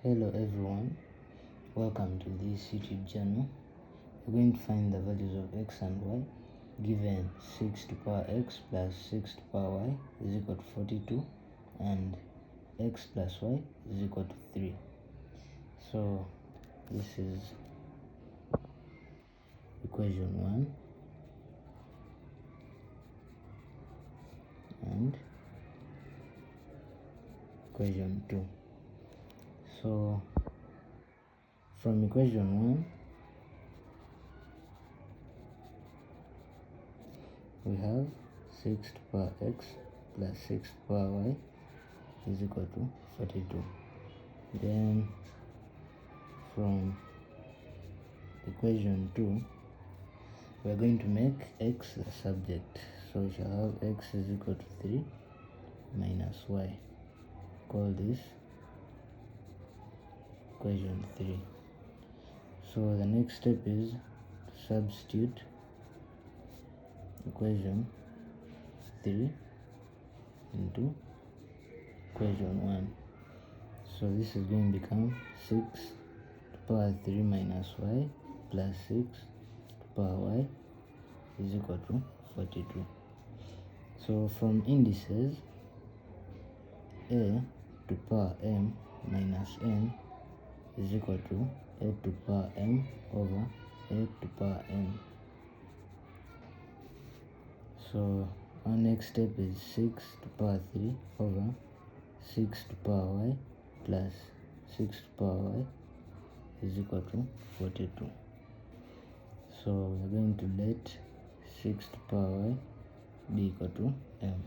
Hello everyone, welcome to this YouTube channel. We're going to find the values of x and y given 6 to power x plus 6 to power y is equal to 42 and x plus y is equal to 3. So this is equation 1 and equation 2. So from equation 1 we have 6 to power x plus 6 to power y is equal to 42. Then from equation 2 we are going to make x the subject, so we shall have x is equal to 3 minus y. Call this equation 3. So the next step is to substitute equation 3 into equation 1. So this is going to become 6 to power 3 minus y plus 6 to power y is equal to 42. So from indices, a to power m minus n is equal to a to power m over a to power n. So our next step is 6 to power 3 over 6 to power y plus 6 to power y is equal to 42. So we're going to let 6 to power y be equal to m.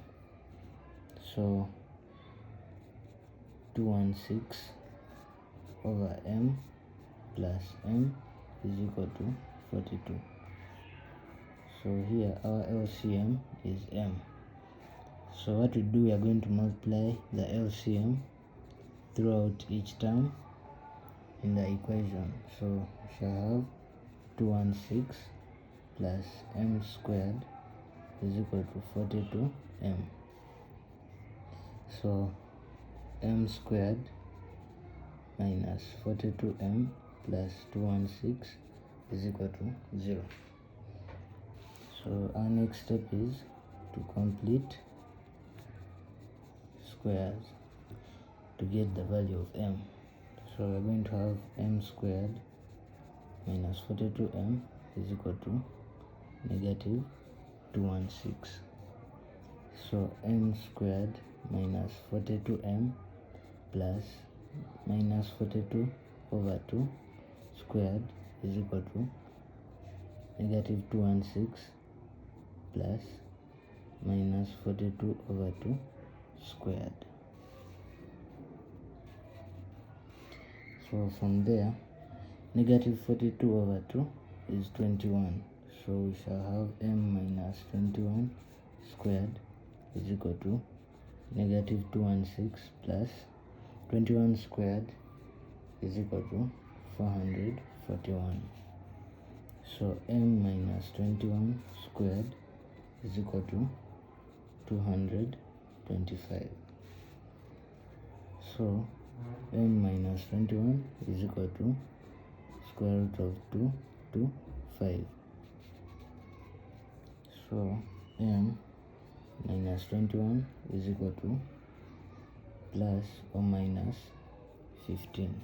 So 216 over m plus m is equal to 42. So here our LCM is m. So what we do, we are going to multiply the LCM throughout each term in the equation. So we shall have 216 plus m squared is equal to 42m. So m squared minus 42m plus 216 is equal to 0. So our next step is to complete squares to get the value of m. So we're going to have m squared minus 42m is equal to negative 216. So m squared minus 42m plus minus 42 over 2 squared is equal to negative 216 plus minus 42 over 2 squared. So from there, negative 42 over 2 is 21. So we shall have m minus 21 squared is equal to negative 216 plus 21 squared is equal to 441. So m minus 21 squared is equal to 225. So m minus 21 is equal to square root of 2 to 5. So m minus 21 is equal to plus or minus 15.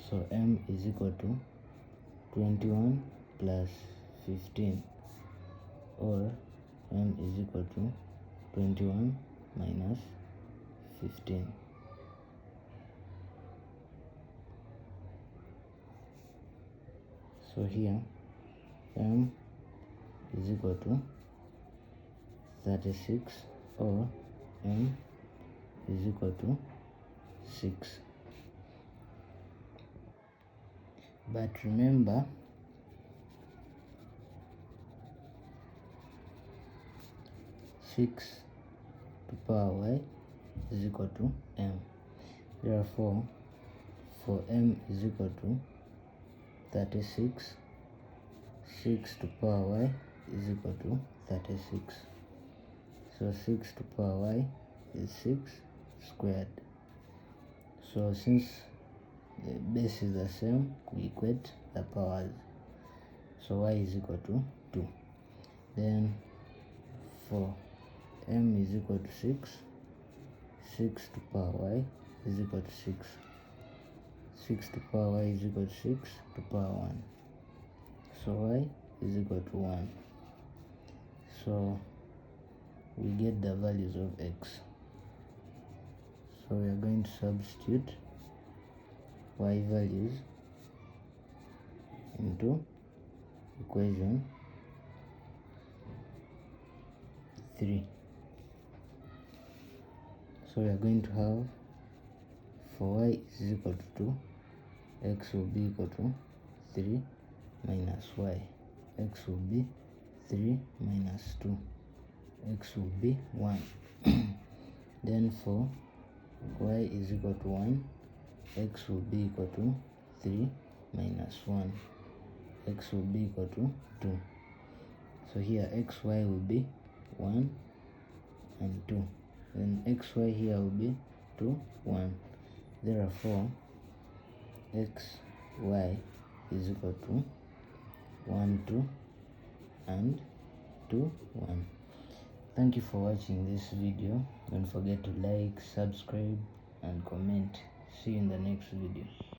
So m is equal to 21 plus 15, or m is equal to 21 minus 15. So here m is equal to 36, or m is equal to 6. But remember, six to power y is equal to m. Therefore, for m is equal to 36, 6 to power y is equal to 36. So 6 to power y is 6 squared. So since the base is the same, we equate the powers. So y is equal to 2. Then for m is equal to 6, 6 to power y is equal to 6. 6 to power y is equal to 6 to power 1. So y is equal to 1. So we get the values of x. So we are going to substitute y values into equation 3. So we are going to have, for y is equal to 2, x will be equal to 3 minus y. X will be 3 minus 2. X will be 1. Then for y is equal to 1, x will be equal to 3 minus 1. X will be equal to 2. So here xy will be 1 and 2. Then xy here will be 2, 1. Therefore, xy is equal to 1, 2 and 2, 1. Thank you for watching this video. Don't forget to like, subscribe and comment. See you in the next video.